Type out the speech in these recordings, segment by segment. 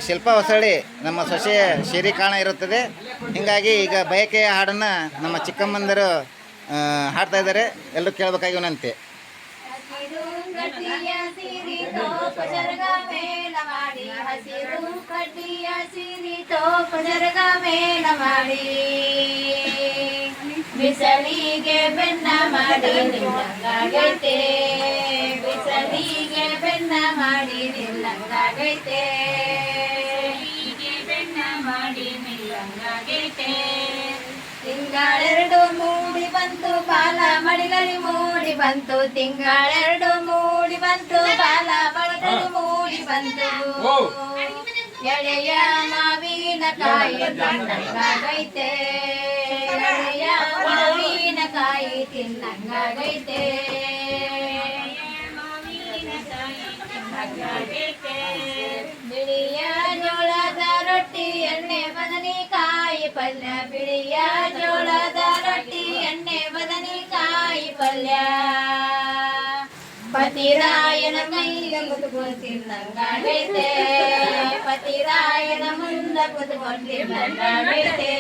ಶಿಲ್ಪಾ ಹೊಸಳ್ಳಿ ನಮ್ಮ ಸೊಸೆಯ ಶಿರಿ ಕಾಣ ಇರುತ್ತದೆ. ಹೀಗಾಗಿ ಈಗ ಬಯಕೆಯ ಹಾಡನ್ನು ನಮ್ಮ ಚಿಕ್ಕಮ್ಮಂದರು ಹಾಡ್ತಾ ಇದ್ದಾರೆ. ಎಲ್ಲರೂ ಕೇಳಬೇಕಾಗಿ ವಿನಂತಿ. ಬಿಸಲಿಗೆ ಬೆನ್ನ ಮಾಡಿ ನಿಲ್ಲಂಗಾಗೈತೆ, ಬಿಸಲಿಗೆ ಬೆನ್ನ ಮಾಡಿ ನಿಲ್ಲಂಗಾಗೈತೆ, ಬೆನ್ನ ಮಾಡಿ ನಿಲ್ಲಂಗಾಗೈತೆ. ತಿಂಗಳೆರಡು ಮೂಡಿ ಬಂತು ಬಾಲ ಮಡಿಗಲಿ ಮೂಡಿ ಬಂತು, ತಿಂಗಳೆರಡು ಮೂಡಿ ಬಂತು ಬಾಲ ಮಡಿಗಲಿ ಮೂಡಿ ಬಂತು. ಎಳೆಯ ಮಾವಿನಕಾಯಿ ತಿನ್ನಂಗಾಗೈತೆ, ಎಳೆಯ ಮಾವಿನಕಾಯಿ ತಿನ್ನಂಗಾಗೈತೆ, ಬಿಳಿಯ ಜೋಳದ ರೊಟ್ಟಿ ಎಣ್ಣೆ ಬದನೆಕಾಯಿ ಪಲ್ಯ, ಬಿಳಿಯ ಜೋಳದ ರೊಟ್ಟಿ ಎಣ್ಣೆ ಬದನೆಕಾಯಿ ಪಲ್ಯ. ಪತಿರಾಯನ ಕೈಗೆ ಕುತ್ಕೊಂಡು ತಿನ್ನಂಗಾಗೈತೆ, ಪತಿರಾಯನ ಮುಂದೆ ಕುತ್ಕೊಂಡು ತಿನ್ನಂಗಾಗೈತೆ,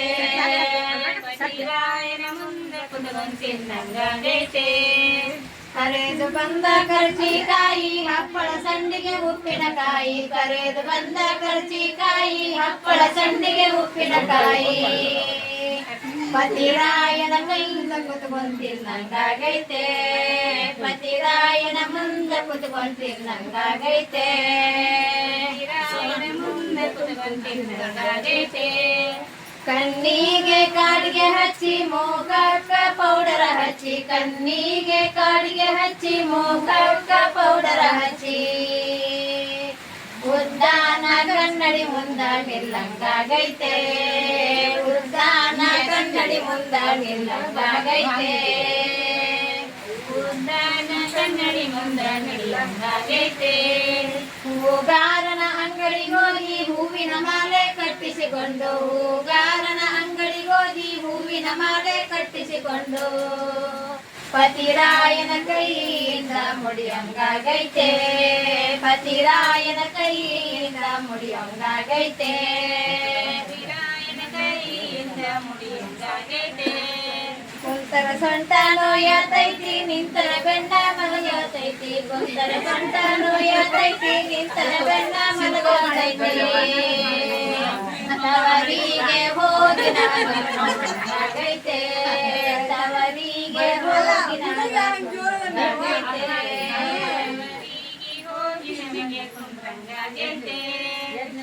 ಪತಿರಾಯನ ಮುಂದೆ ಕುತ್ಕೊಂಡು ತಿನ್ನಂಗಾಗೈತೆ. ಕರೆದು ಬಂದ ಕರ್ಜಿಕಾಯಿ ಹಪ್ಪಳ ಸಂಡಿಗೆ ಉಪ್ಪಿನಕಾಯಿ, ಕರೆದು ಬಂದ ಕರ್ಜಿಕಾಯಿ ಹಪ್ಪಳ ಸಂಡಿಗೆ ಉಪ್ಪಿನಕಾಯಿ. ಪತಿರಾಯನ ಕೈಯಿಂದ ಕುತ್ಕೊಂಡು ತಿನ್ನಂಗಾಗೈತೆ, ಪತಿರಾಯನ ಮುಂದೆ ಕುತ್ಕೊಂಡು ತಿನ್ನಂಗಾಗೈತೆ, ಮುಂದೆ ಕುತ್ಕೊಂಡು ತಿನ್ನಂಗಾಗೈತೆ. ಕಣ್ಣಿಗೆ ಕಾಡಿಗೆ ಹಚ್ಚಿ ಮೋಕಕ್ಕ ಪೌಡರ ಹಚ್ಚಿ, ಕಣ್ಣಿಗೆ ಕಾಡಿಗೆ ಹಚ್ಚಿ ಮೋಕಕ್ಕ ಪೌಡರ ಹಚ್ಚಿ. ಉದ್ದಾನ ಕನ್ನಡಿ ಮುಂದ ನಿಲ್ಲಂಗಾಗೈತೆ, ಉದ್ದಾನ ಕನ್ನಡಿ ಮುಂದ ನಿಲ್ಲಂಗಾಗೈತೆ, ಉದ್ದಾನ ಕನ್ನಡಿ ಮುಂದ ನಿಲ್ಲಂಗಾಗೈತೆ. ಹೂಗಾರನ ಅಂಗಡಿಗೋಗಿ ಹೂವಿನ ಮಾಲೆ ಕಟ್ಟಿಸಿಕೊಂಡು, ಹೂಗಾರನ ಅಂಗಡಿಗೋಗಿ ಹೂವಿನ ಮಾಲೆ ಕಟ್ಟಿಸಿಕೊಂಡು. ಪತಿರಾಯನ ಕೈಯಿಂದ ಮುಡಿಯಂಗಾಗೈತೆ, ಪತಿರಾಯನ ಕೈಯಿಂದ ಮುಡಿಯಂಗಾಗೈತೆ, ಪತಿರಾಯನ ಕೈಯಿಂದ ಮುಡಿಯಂಗಾಗೈತೆ. ಕುಂತರ ಸೊಂಟ ನೋಯತೈತಿ ನಿಂತರ ಬೆನ್ನ ಮಲಗತೈತಿ, ಕುಂತರ ಸೊಂಟ ನೋಯತೈತಿ ನಿಂತರ ಬೆನ್ನ ಮಲಗತೈತಿ. ತವರಿಗೆ ಹೋಗಿನ ಗೈತೆ, ತವರಿಗೆ ಹೋಗಿನ ಗೈತೆ.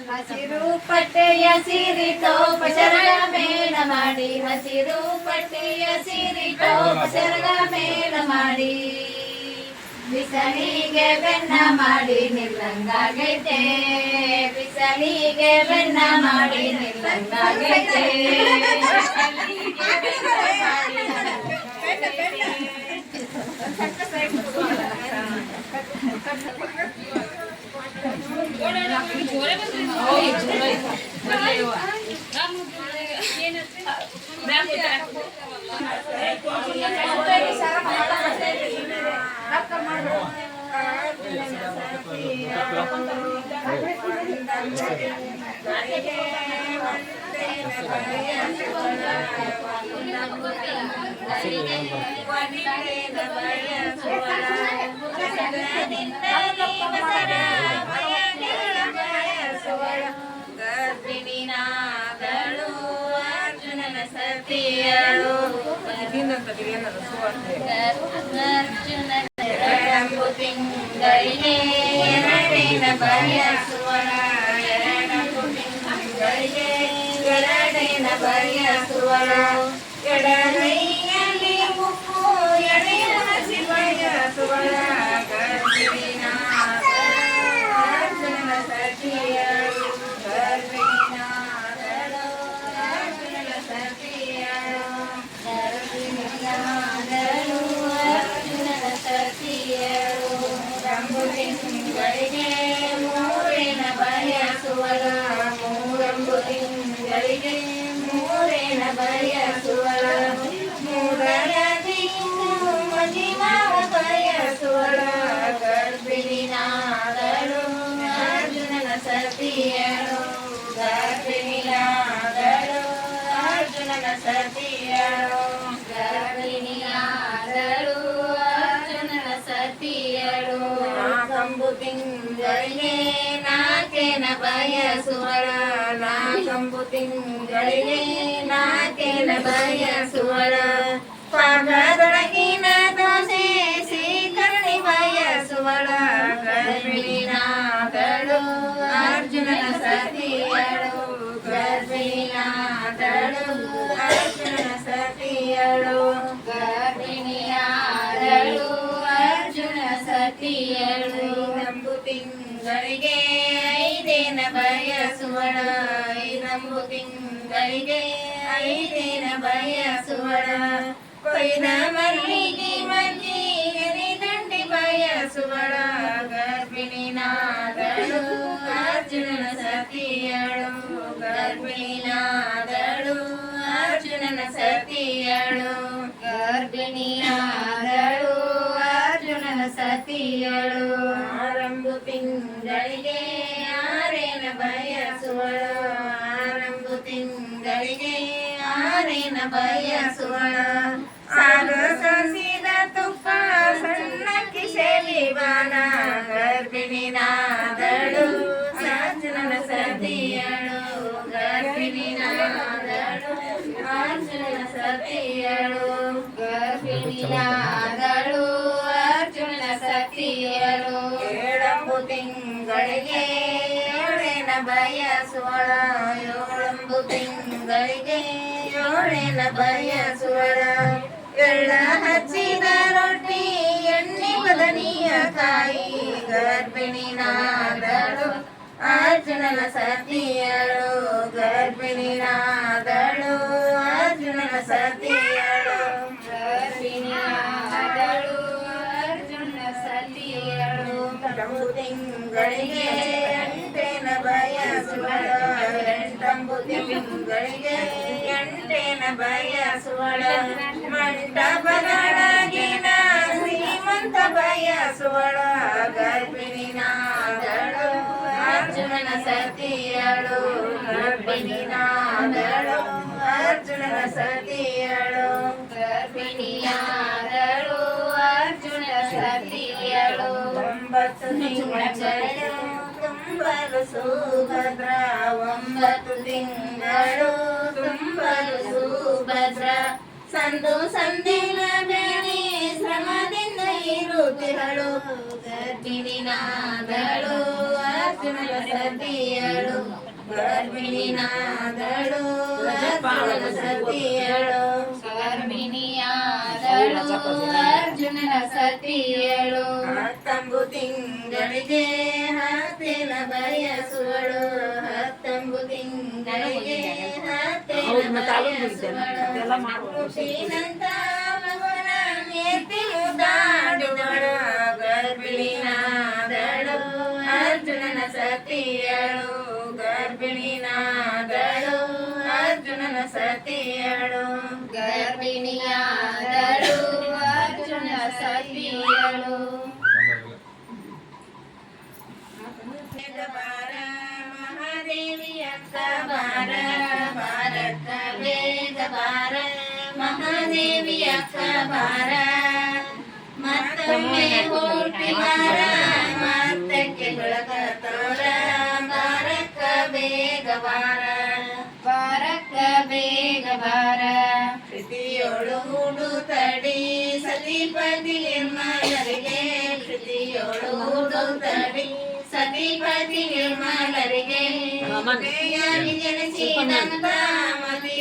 ಹಸಿರು ಪಟ್ಟೆಯ ಸೀರೆ ಟೋಪ ಶರಗ ಮೇಳ ಮಾಡಿ, ಹಸಿರು ಪಟ್ಟೆಯ ಸೀರೆ ಟೋಪ ಶರಗ ಮೇಳ ಮಾಡಿ. ಬಿಸಲಿಗೆ ಬೆನ್ನ ಮಾಡಿ ನಿಲ್ಲಂಗಾಗೈತೆ, ಬಿಸಲಿಗೆ ಬೆನ್ನ ಮಾಡಿ ನಿಲ್ಲಂಗಾಗೈತೆ, ಗರ್ಭಿಣಿನಾದಳು ಅರ್ಜುನನ ಸತಿಯಳು, ಅರ್ಜುನ ತಿಂಗಳಿಗೆ ಎರಡಿನ ಬಯಸುವಳ, ಎರಡಂಬು ತಿಂಗಳಿಗೆ ಎರಡಿನ ಬಯಸುವಳು. ಎಡಗೈಯಲ್ಲಿ ಮುಕ್ಕು ಎಡೆಯುಣಸಿ ಬಯಸುವಳ, ಗರ್ಭಿಣಿನಾದಳು ಅರ್ಜುನನ ಸತಿಯಳು, ಗರ್ಭಿಣಿನಾದಳು ಅರ್ಜುನನ ಸತಿಯಳು, ಗರ್ಭಿಣಿನಾದಳು ಅರ್ಜುನನ ಸತಿಯಳು. ರಂಬು ತಿಂಗಳಿಗೆ ಮೂರೇನ ಬಯಸುವಳ, ಮೂರಂಬು ತಿಂಗಳಿಗೆ ಮೂರೇನ ಬಯಸುವಳ, ಮೂರರ ತಿಂಗಳು ಮಜಿಮಾವ ಬಯಸುವಳ, ಗರ್ಭಿಣಿನಾದಳು ಅರ್ಜುನನ ಸತಿಯಳು. ಬಯಸುವಳ ನಾಲ್ಕಂಬು ತಿಂಗಳಿಗೆ ನಾಲ್ಕೇನ ಬಯಸುವಳ ಪಾಗದೊಳಗಿನ ದೋಸೆ ಸೀಕರಣಿ ಬಯಸುವಳ ಗರ್ಭಿಣಿನಾದಳು ಅರ್ಜುನನ ಸತಿಯಳು ಗರ್ಭಿಣಿನಾದಳು ಅರ್ಜುನನ ಸತಿಯಳು ಗರ್ಭಿಣಿಯಾದಳು ಅರ್ಜುನ ಸತಿಯಳು ನಂಬು ತಿಂಗಳಿಗೆ ಐದೇನ ಬಯಸುವಳ ನಂಬು ತಿಂಗಳಿಗೆ ಐದೇನ ಬಯಸುವಳ ಕೊಯ್ದ ಮಲ್ಲಿಗೆ ಮಜ್ಜಿ ದಂಡಿ ಬಯಸುವಳ ಗರ್ಭಿಣಿನಾದಳು ಅರ್ಜುನನ ಸತಿಯಳು ಗರ್ಭಿಣಿನಾದಳು ಅರ್ಜುನನ ಸತಿಯಳು ಗರ್ಭಿಣಿಯಾದಳು ಅರ್ಜುನನ ಸತಿಯಳು ಆರಂಭ ತಿಂಗಳಿಗೆ ಆರೇನ ಬಯಸುವಳು ಆರಂಭ ತಿಂಗಳಿಗೆ ಆರೇನ ಬಯಸುವಳ ಸಾಲು ಸಸಿದ ತುಪ್ಪ ಸಣ್ಣಕ್ಕಿ ಸೇಲಿವಾನ ಗರ್ಭಿಣಿನಾದಳು ಅರ್ಜುನನ ಸತಿಯಳು ಗರ್ಭಿಣಿನಾದಳು ಅರ್ಜುನನ ಸತಿಯಳು ಗರ್ಭಿಣಿನಾದಳು ಅರ್ಜುನನ ಸತಿಯಳು ಏಳಂಬು ತಿಂಗಳಿಗೆ ಏಳೇನ ಬಯಸುವಳ ಏಳಂಬು ತಿಂಗಳಿಗೆ ಏಳೇನ ಬಯಸುವಳ ಎಳ್ಳ ಹಚ್ಚಿದ ರೊಟ್ಟಿ ಎಣ್ಣೆ ಬದನಿಯ ಕಾಯಿ ಗರ್ಭಿಣಿನಾದಳು ಅರ್ಜುನನ ಸತಿಯಳು ಗರ್ಭಿಣಿನಾದಳು ಅರ್ಜುನನ ಸತಿಯಳು ಗರ್ಭಿಣಿಯಾದಳು ಅರ್ಜುನನ ಸತಿಯಳು ಎಂಟಂಬು ತಿಂಗಳಿಗೆ ಎಂಟೇನ ಬಯಸುವಳ ಎಂಟಂಬು ತಿಂಗಳಿಗೆ ಎಂಟೇನ ಬಯಸುವಳ ಮಂಟಪದೊಳಗಿನ ಶ್ರೀಮಂತ ಬಯಸುವಳ ಗರ್ಭಿಣಿನಾದಳು ಅರ್ಜುನನ ಸತಿಯಳು ಗರ್ಭಿಣಿನಾದಳು ಅರ್ಜುನನ ಸತಿಯಳು ಗರ್ಭಿಣಿಯಾದಳು ಅರ್ಜುನ ಸತಿಯಳು 9 ತಿಂಗಳು ತುಂಬಲು ಸುಭದ್ರ 9 ತಿಂಗಳು ತುಂಬಲು ಸುಭದ್ರ ಸಂದು ಸಂದಿನ ಬೇಡಿ ಶ್ರಮದಿಂದ ಇರುತ್ತಿರಳು ಗರ್ಭಿಣಿನಾದಳು ಅರ್ಜುನನ ಸತಿಯಳು ಗರ್ಭಿಣಿನಾದಳು ಅರ್ಜುನನ ಸತಿಯಳು ಗರ್ಭಿಣಿಯಾದಳು ಅರ್ಜುನನ ಸತಿಯಳು 19 ತಿಂಗಳಿಗೆ ಹತ್ತೇನ ಬಯಸುವಳು 19 ತಿಂಗಳಿಗೆ ಹತ್ತೇನ ಬಯಸುವಳು ಶ್ರೀನಂತ ಮಗನ ನೇತಿ ಮುದ್ದಾಡಿದಳು ಗರ್ಭಿಣಿನಾದಳು ಅರ್ಜುನನ ಸತಿಯಳು ಗರ್ಭಿಣಿನಾದಳು ಅರ್ಜುನನ ಸತಿಯಳು ಗರ್ಭಿಣಿಯಾದಳು ಅರ್ಜುನ ಸತಿಯಳು ಬಾರ ಮಹಾದೇವಿ ಅಕ್ಕ ಬಾರ ಬಾರಕ್ಕ ಬೇಗ ಬಾರ ಮಹಾದೇವಿ ಅಕ್ಕ ಬಾರ ಮತ್ತೊಮ್ಮೆ ಹುಟ್ಟಿ ಬಾರ ಮತ್ತಕ್ಕೆ ಬೆಳಕ ತೋರ ಬಾರಕ್ಕ ಬೇಗ ಬಾರ ಬಾರಕ್ಕ ಬೇಗ ಬಾರ ಕೃತಿಯೋಳು ಹೂಡು ತಡಿ ಸತಿಪತಿ ನಿರ್ಮಲರಿಗೆ ಕೃತಿಯೋಳು ಹೂಡು ತಡಿ ಸತಿಪತಿ ನಿರ್ಮಲರಿಗೆ ಜನಿಸಿದಂತ ಮತಿ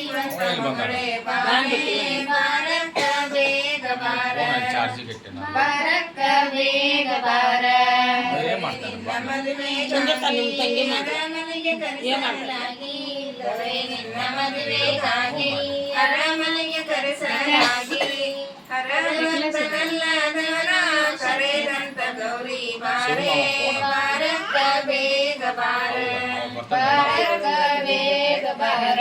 ಮಗಳೇ ಬಾರೆ ಬಾರಕ್ಕ ಬೇಗ ಬಾರ ಬಾರಕ್ಕ ಬೇಗ ಬಾರ ಮದುವೆ ಅರಮನೆಗೆ ಕರೆಸಲಾಗಿ ನಿನ್ನ ಮದುವೆಗಾಗಿ ಅರಮನೆಗೆ ಕರೆಸಲಾಗಿ ಅರಮನೆಲ್ಲದವರ ಕರೆದಂತ ಗೌರಿ ಬಾರೆ ಬಾರಕ್ಕ ಬೇಗ ಬಾರ ಬಾರಕ್ಕ ಬೇಗ ಬಾರ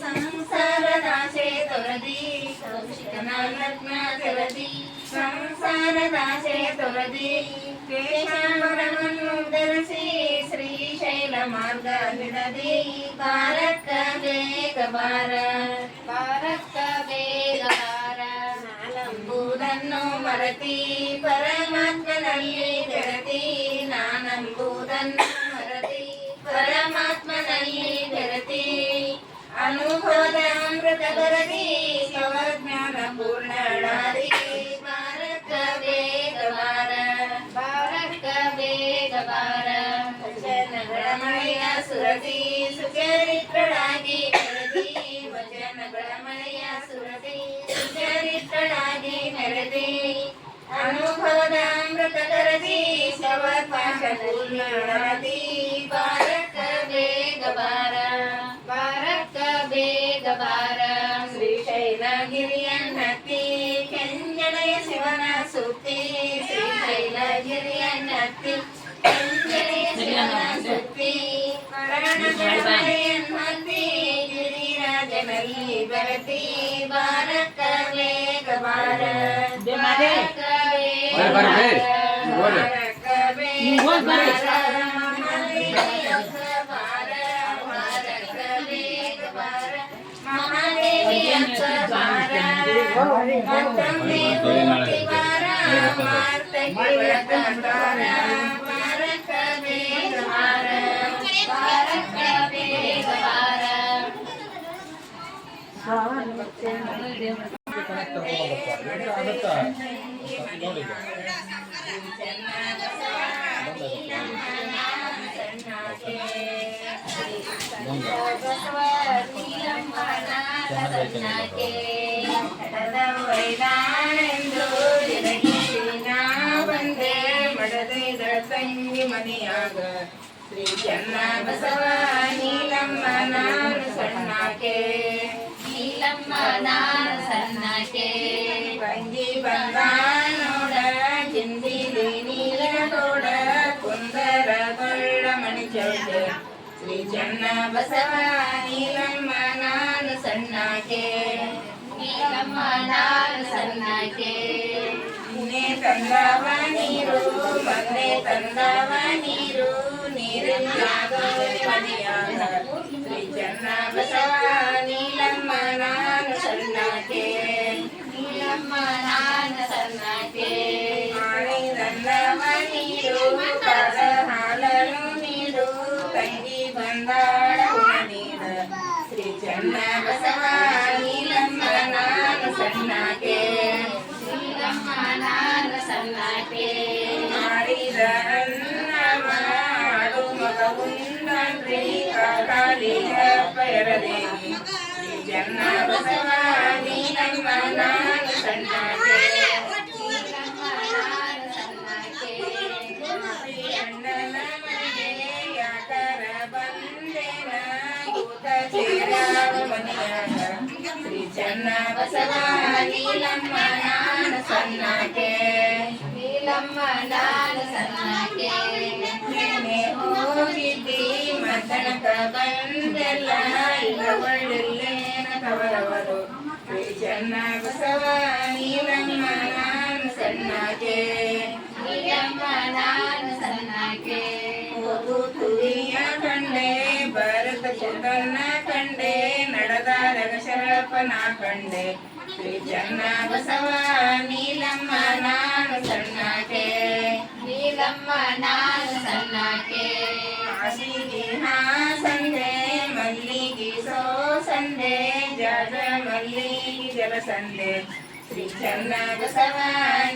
ಸಂಸಾರದಾಸೆ ತೊರದಿ ಕೌಶಿಕನ ಲಗ್ನ ತೊರದಿ ಸಂಸಾರದಾಸೆ ತೊರದಿ ಕೇಶಾಂಬರವನ್ನು ಧರಿಸಿ ಶ್ರೀಶೈಲ ಮಾರ್ಗ ಹಿಡದಿ ಬಾರಕ್ಕ ಬೇಗ ಬಾರ ಬಾರಕ್ಕ ಬೇಗ ಬಾರ ನಾಲಂಬು ನಾನೆಂಬುದನ್ನು ಮರತಿ ಪರಮಾತ್ಮನಲ್ಲಿ ಬೆರತಿ ನಾನೆಂಬುದನ್ನು ಮರತಿ ಪರಮಾತ್ಮನಲ್ಲಿ ಬೆರತಿ ಅನುಭವದ ಅಮೃತ ಬರದಿ ಸ್ವಜ್ಞಾನ ಪೂರ್ಣಳಾದಿ ಬಾರಕ ಬೇಗ ಬಾರ ಬಾರಕ ಬೇಗ ಬಾರ ವಚನಗಳ ಮಳೆಯ ಸುರತಿ ಸುಚರಿತ್ರಳಾಗಿ ಮೆರೆದಿ ವಚನಗಳ ಮಳೆಯ ಸುರತಿ ಸುಚರಿತ್ರಳಾಗಿ ಮೆರೆದಿ ಅನುಭವದ ಅಮೃತ ಕರದಿ ಸವತ್ಪಾಶ ಪೂರ್ಣಳಾದಿ ಬಾರಕ ಬೇಗ ಬಾರ ಬಾರಕ ಬೇಗ ಬಾರ ಶ್ರೀಶೈಲಗಿರಿಯನ್ನತ್ತಿ ಕೆಂಜಳೆಯ ಶಿವನ ಸುತ್ತಿ ಶ್ರೀಶೈಲಗಿರಿಯನ್ನತ್ತಿ ಕೆಂಜಳೆಯ ಶಿವನ ಸುತ್ತಿ ಮರಣಗಳೆಯನ್ನತ್ತಿ ಗಿರಿರಾಜನಲ್ಲಿ ಬೆರತಿ ಬಾರಕ ಬೇಗ ಬಾರ ಬಾರಕ ಬೇಗ ಬಾರಕ ಬೇಗ ಬಾರ ಬಾರಕ ಬೇಗ ಬಾರ ಮಹಾದೇವಿ ಅಕ್ಕ ಬಾರ ಮತ್ತೊಮ್ಮೆ ಮೂರ್ತಿ ಬಾರ ಮಾರ್ತಗಿ ಅಕ್ಕ ಬಾರ ಬಾರಕ ಬೇಗ ಬಾರ ಬಾರಕ ಬೇಗ ಬಾರ ತಂಗಿ ಮನೆಯಾಗ ಶ್ರೀ ಚೆನ್ನ ಬಸವ ನೀಲಮ್ಮ ನಾನು ಸಣ್ಣಾಕೆ ನೀಲಮ್ಮ ನಾನು ಸಣ್ಣಾಕೆ ಬಂಗಿ ಬಂದ ನೋಡ ಜಿಂದಿಲಿ ನೀರಿನ ತೋಡ ಕುಂದರ ಕೊಳ್ಳ ಮಣಿ ಚೌಡೆ ಶ್ರೀ ಚೆನ್ನ ಬಸವ ನೀಲಮ್ಮ ನಾನು ಸಣ್ಣಾಕೆ ನೀಲಮ್ಮ ನಾನು ಸಣ್ಣಾಕೆ ನಿನ್ನೆ ತಂದವ ನೀರು ಮೊನ್ನೆ ತಂದವ ನೀರು ನೀರಿಲ್ಲಾಗೋ ಮನೆಯಾಗ ಶ್ರೀ ಚೆನ್ನ ಬಸವ ನೀಲಮ್ಮ ನಾನು ಸಣ್ಣಾಕೆ ನೀಲಮ್ಮ ನಾನು ಸಣ್ಣಾಕೆ ಮಾಡಿ ತಂದವ ನೀರು ಕಾದ ಹಾಲನು ನೀರು ತಂಗಿ ಬಂದಾಳ ನೀರ ಶ್ರೀ ಚೆನ್ನ ಬಸವ ನೀಲಮ್ಮ ನಾನು ಸಣ್ಣಾಕೆ ನೀಲಮ್ಮ ನಾನು ಸಣ್ಣಾಕೆ ಮಾಡಿದ ಅನ್ನ ಮಾಡು ಮಗ ಉಂಡ್ರಿ ಕಾಲಿಯ ಪೈರದೇವಿ ಶ್ರೀ ಚೆನ್ನ ಬಸವ ನೀಲಮ್ಮ ನಾನು ಸಣ್ಣಾಕೆ ನೀಲಮ್ಮ ನಾನು ಸಣ್ಣಾಕೆ ಅಣ್ಣನ ಮನೆಗೆ ಯಾಕರ ಬಂದೇನ ಕೂತ ಸೇರಾವ ಮನೆಯಾಗ ಶ್ರೀ ಚೆನ್ನ ಬಸವ ನೀಲಮ್ಮ ನಾನು ಸಣ್ಣಾಕೆ ನೀಲಮ್ಮ ನಾನು ಸಣ್ಣಾಕೆ ನೆನೆ ಹೋಗಿದ್ದಿ ಮದ್ದನಕ ಬಂದೆಲ್ಲ ಈಗ ಒಳ್ಳೆಲ್ಲೇನ ತವರವರು ಶ್ರೀ ಚೆನ್ನ ಬಸವ ನೀಲಮ್ಮ ನಾನು ಸಣ್ಣಾಕೆ ನೀಲಮ್ಮ ನಾನು ಸಣ್ಣಾಕೆ ಹೋಗು ತುರಿಯ ಕಂಡೆ ಭರತ ಕುತನ್ನ ಕಂಡೆ ನಡೆದಾರಗ ಶರಪನ ಕಂಡೆ ಶ್ರೀ ಚೆನ್ನ ಬಸವ ನೀಲಮ್ಮ ನಾನು ಸಣ್ಣಾಕೆ ನೀಲಮ್ಮ ನಾನು ಸಣ್ಣಾಕೆ ಹಾಸಿಗೆ ಹಾಸಂದೆ ಮಲ್ಲಿಗೆ ಸೋಸಂದೆ ಜಾಜ ಮಲ್ಲಿಗೆ ಜಲಸಂದೆ ಶ್ರೀ ಚೆನ್ನ ಬಸವ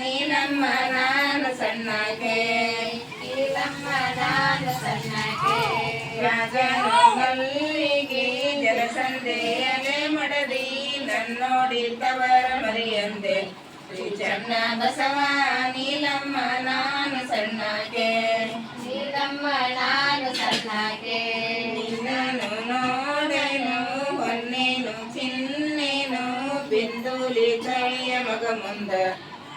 ನೀಲಮ್ಮ ನಾನು ಸಣ್ಣಾಕೆ ನೀಲಮ್ಮ ನಾನು ಸಣ್ಣಾಕೆ ರಾಜನ ಮಲ್ಲಿಗೆ ಜಲಸಂದೆ ಅಲೆ ಮಡದಿ ನನ್ನೋಡಿದ್ದವರ ಮರಿಯಂದೆ ಶ್ರೀ ಚೆನ್ನ ಬಸವ ನೀಲಮ್ಮ ನಾನು ಸಣ್ಣಾಕೆ ನೀಲಮ್ಮ ನಾನು ಸಣ್ಣಾಕೆ ನಿನ್ನನು ನೋಡೆನು ಹೊನ್ನೇನು ಚಿನ್ನೇನು ಬಿಂದುಲಿ ಕೈಯ ಮಗ ಮುಂದ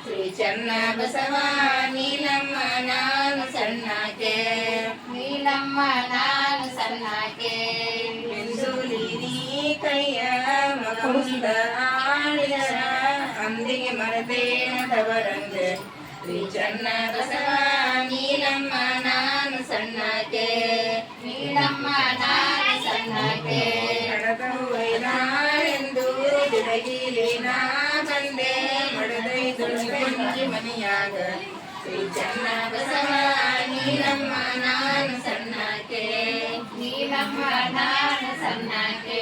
ಶ್ರೀ ಚೆನ್ನ ಬಸವ ನೀಲಮ್ಮ ನಾನು ಸಣ್ಣಾಕೆ ನೀಲಮ್ಮ ನಾನು ಸಣ್ಣಾಕೆ ಬಿಂದುಲಿ ನೀ ಕೈಯ ಮಗ ಮುಂದ ಆಡಿದ ಅಂದಿಗೆ ಮರದೇನ ತವರಂದೆ ಶ್ರೀ ಚೆನ್ನ ಬಸವ ನೀಲಮ್ಮ ನಾನು ಸಣ್ಣಾಕೆ ನೀಲಮ್ಮ ನಾನು ಸಣ್ಣಾಕೆ ನಡೆದು ವೈನಾಳೆಂದು ಬಿಡಗಿಲಿ ನಾ ಬಂದೆ ಮಡದೈದ ತುಳುಕುಂಜಿ ಮನಿಯಾಗ ಶ್ರೀ ಚನ್ನ ಬಸವ ನೀಲಮ್ಮ ನಾನು ಸಣ್ಣಕ್ಕೆ ನೀಲಮ್ಮ ನಾನು ಸಣ್ಣಕ್ಕೆ